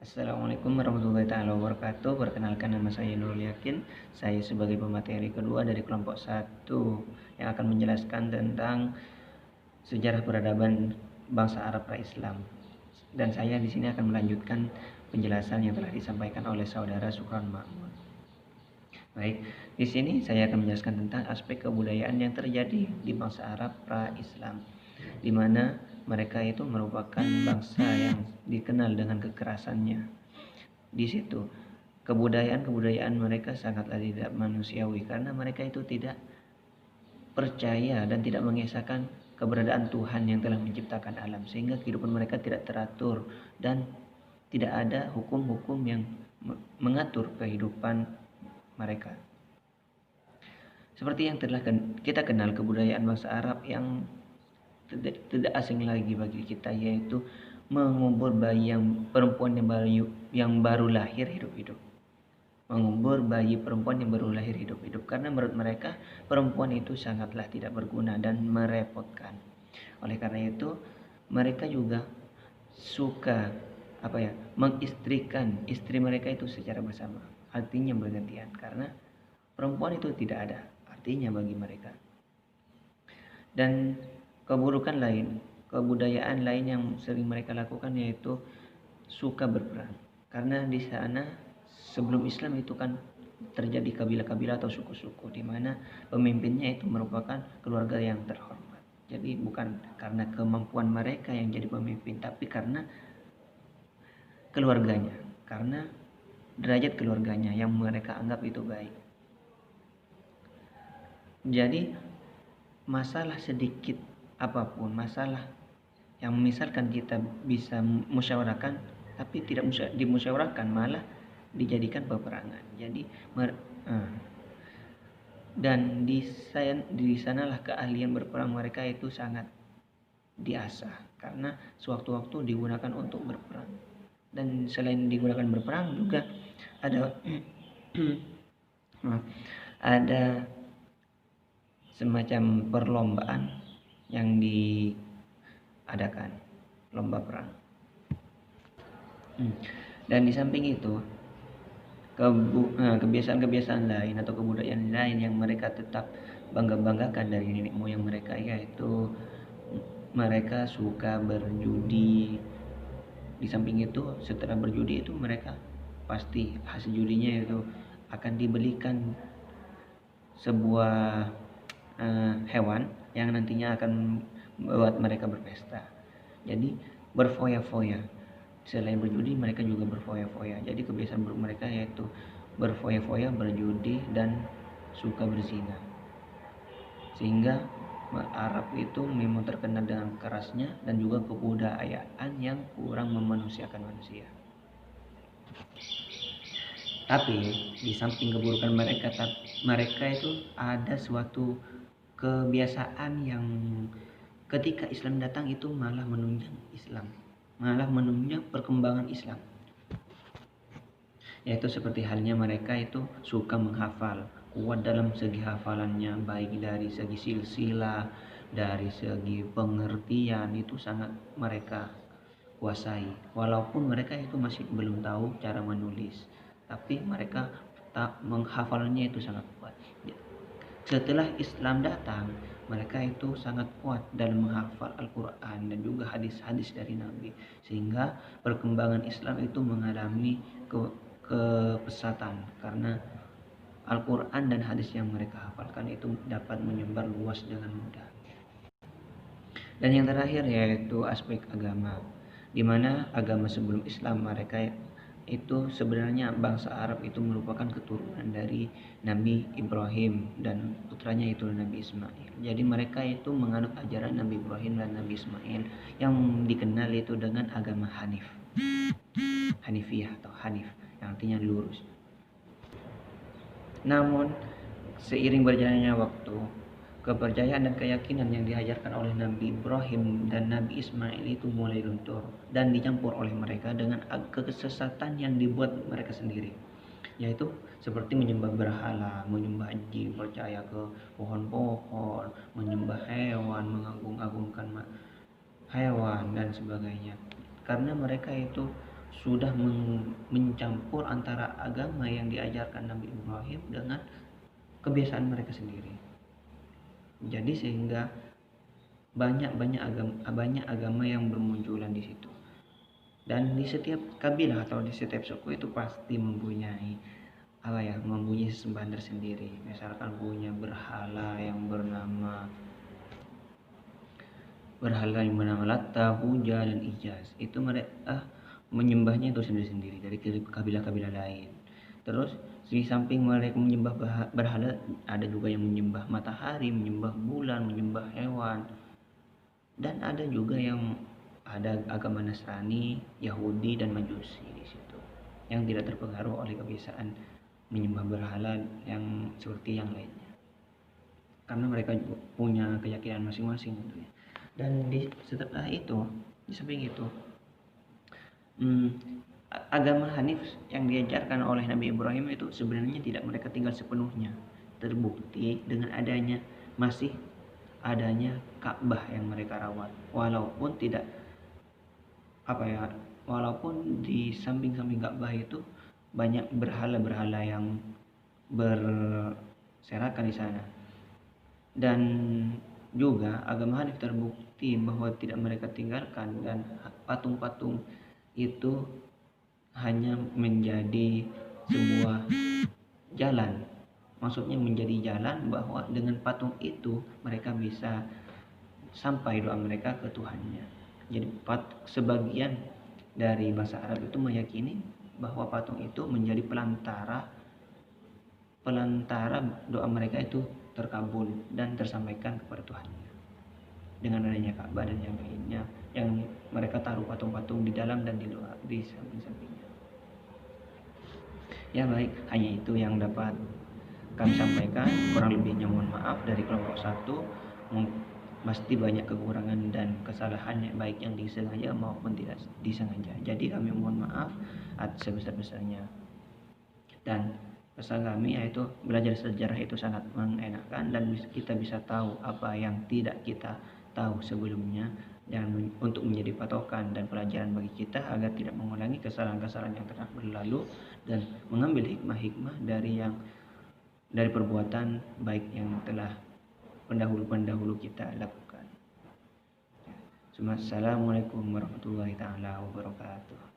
Assalamualaikum warahmatullahi taala wabarakatuh. Perkenalkan, nama saya Nurul Yakin. Saya sebagai pemateri kedua dari kelompok 1 yang akan menjelaskan tentang sejarah peradaban bangsa Arab pra-Islam. Dan saya di sini akan melanjutkan penjelasan yang telah disampaikan oleh saudara Sukron Makmur. Baik, di sini saya akan menjelaskan tentang aspek kebudayaan yang terjadi di bangsa Arab pra-Islam, di mana mereka itu merupakan bangsa yang dikenal dengan kekerasannya. Di situ kebudayaan mereka sangatlah tidak manusiawi, karena mereka itu tidak percaya dan tidak mengesahkan keberadaan Tuhan yang telah menciptakan alam, sehingga kehidupan mereka tidak teratur dan tidak ada hukum-hukum yang mengatur kehidupan mereka. Seperti yang telah kita kenal, kebudayaan bangsa Arab yang tidak asing lagi bagi kita, yaitu mengubur bayi perempuan yang baru lahir hidup-hidup. Mengubur bayi perempuan yang baru lahir hidup-hidup, karena menurut mereka perempuan itu sangatlah tidak berguna dan merepotkan. Oleh karena itu mereka juga suka mengistrikan istri mereka itu secara bersama, artinya bergantian, karena perempuan itu tidak ada artinya bagi mereka. Dan kebudayaan lain yang sering mereka lakukan yaitu suka berperang, karena di sana sebelum Islam itu kan terjadi kabilah-kabilah atau suku-suku di mana pemimpinnya itu merupakan keluarga yang terhormat. Jadi bukan karena kemampuan mereka yang jadi pemimpin, tapi karena keluarganya, karena derajat keluarganya yang mereka anggap itu baik. Jadi masalah sedikit apapun, masalah yang misalkan kita bisa musyawarahkan tapi tidak dimusyawarahkan, malah dijadikan peperangan. Jadi dan di sanalah keahlian berperang mereka itu sangat diasah, karena sewaktu-waktu digunakan untuk berperang. Dan selain digunakan berperang juga ada ada semacam perlombaan yang diadakan, lomba perang. Dan di samping itu kebiasaan-kebiasaan lain atau kebudayaan lain yang mereka tetap bangga-banggakan dari nenek moyang mereka, yaitu mereka suka berjudi. Di samping itu, setelah berjudi itu mereka pasti hasil judinya itu akan dibelikan sebuah hewan yang nantinya akan membuat mereka berpesta. Jadi berfoya-foya. Selain berjudi, mereka juga berfoya-foya. Jadi kebiasaan buruk mereka yaitu berfoya-foya, berjudi, dan suka berzina. Sehingga Arab itu memang terkenal dengan kerasnya dan juga kebudayaan yang kurang memanusiakan manusia. Tapi di samping keburukan mereka itu ada suatu kebiasaan yang ketika Islam datang itu malah menunjang perkembangan Islam. Yaitu seperti halnya mereka itu suka menghafal, kuat dalam segi hafalannya, baik dari segi silsilah, dari segi pengertian, itu sangat mereka kuasai. Walaupun mereka itu masih belum tahu cara menulis, tapi mereka tak menghafalnya itu sangat kuat. Setelah Islam datang, mereka itu sangat kuat dalam menghafal Al-Quran dan juga hadis-hadis dari Nabi, sehingga perkembangan Islam itu mengalami kepesatan, karena Al-Quran dan hadis yang mereka hafalkan itu dapat menyebar luas dengan mudah. Dan yang terakhir yaitu aspek agama, di mana agama sebelum Islam mereka itu sebenarnya bangsa Arab itu merupakan keturunan dari Nabi Ibrahim dan putranya itu Nabi Ismail. Jadi mereka itu menganut ajaran Nabi Ibrahim dan Nabi Ismail yang dikenal itu dengan agama Hanifiyah atau Hanif, yang artinya lurus. Namun seiring berjalannya waktu, kepercayaan dan keyakinan yang diajarkan oleh Nabi Ibrahim dan Nabi Ismail itu mulai luntur dan dicampur oleh mereka dengan kesesatan yang dibuat mereka sendiri, yaitu seperti menyembah berhala, menyembah jin, percaya ke pohon-pohon, menyembah hewan, mengagung-agungkan hewan dan sebagainya. Karena mereka itu sudah mencampur antara agama yang diajarkan Nabi Ibrahim dengan kebiasaan mereka sendiri. Jadi sehingga banyak agama yang bermunculan di situ. Dan di setiap kabilah atau di setiap suku itu pasti mempunyai sesembahan tersendiri. Misalkan punya berhala yang bernama Latta, Huja, dan Ijaz. Itu mereka menyembahnya itu sendiri-sendiri dari kabilah-kabilah lain. Terus di samping mereka menyembah berhala, ada juga yang menyembah matahari, menyembah bulan, menyembah hewan. Dan ada juga yang ada agama Nasrani, Yahudi, dan Majusi di situ yang tidak terpengaruh oleh kebiasaan menyembah berhala yang seperti yang lainnya, karena mereka punya keyakinan masing-masing tentunya. Dan setelah itu, di samping itu, agama Hanif yang diajarkan oleh Nabi Ibrahim itu sebenarnya tidak mereka tinggal sepenuhnya. Terbukti dengan masih adanya Ka'bah yang mereka rawat, walaupun di samping-samping Ka'bah itu banyak berhala-berhala yang berserakan di sana. Dan juga agama Hanif terbukti bahwa tidak mereka tinggalkan, dan patung-patung itu hanya menjadi sebuah jalan. Maksudnya menjadi jalan bahwa dengan patung itu mereka bisa sampai doa mereka ke Tuhannya. Jadi sebagian dari bahasa Arab itu meyakini bahwa patung itu menjadi pelantara doa mereka itu terkabul dan tersampaikan kepada Tuhannya. Dengan adanya Ka'bah dan yang lainnya yang mereka taruh patung-patung di dalam dan di luar, di samping-sampingnya. Ya baik, hanya itu yang dapat kami sampaikan. Kurang lebihnya mohon maaf. Dari kelompok 1 pasti banyak kekurangan dan kesalahan, baik yang disengaja maupun tidak disengaja. Jadi kami mohon maaf atas sebesar-besarnya. Dan pesan kami yaitu belajar sejarah itu sangat mengenakan, dan kita bisa tahu apa yang tidak kita tahu sebelumnya, dan untuk menjadi patokan dan pelajaran bagi kita agar tidak mengulangi kesalahan-kesalahan yang telah berlalu, dan mengambil hikmah-hikmah dari perbuatan baik yang telah pendahulu kita lakukan. Assalamualaikum warahmatullahi taala wabarakatuh.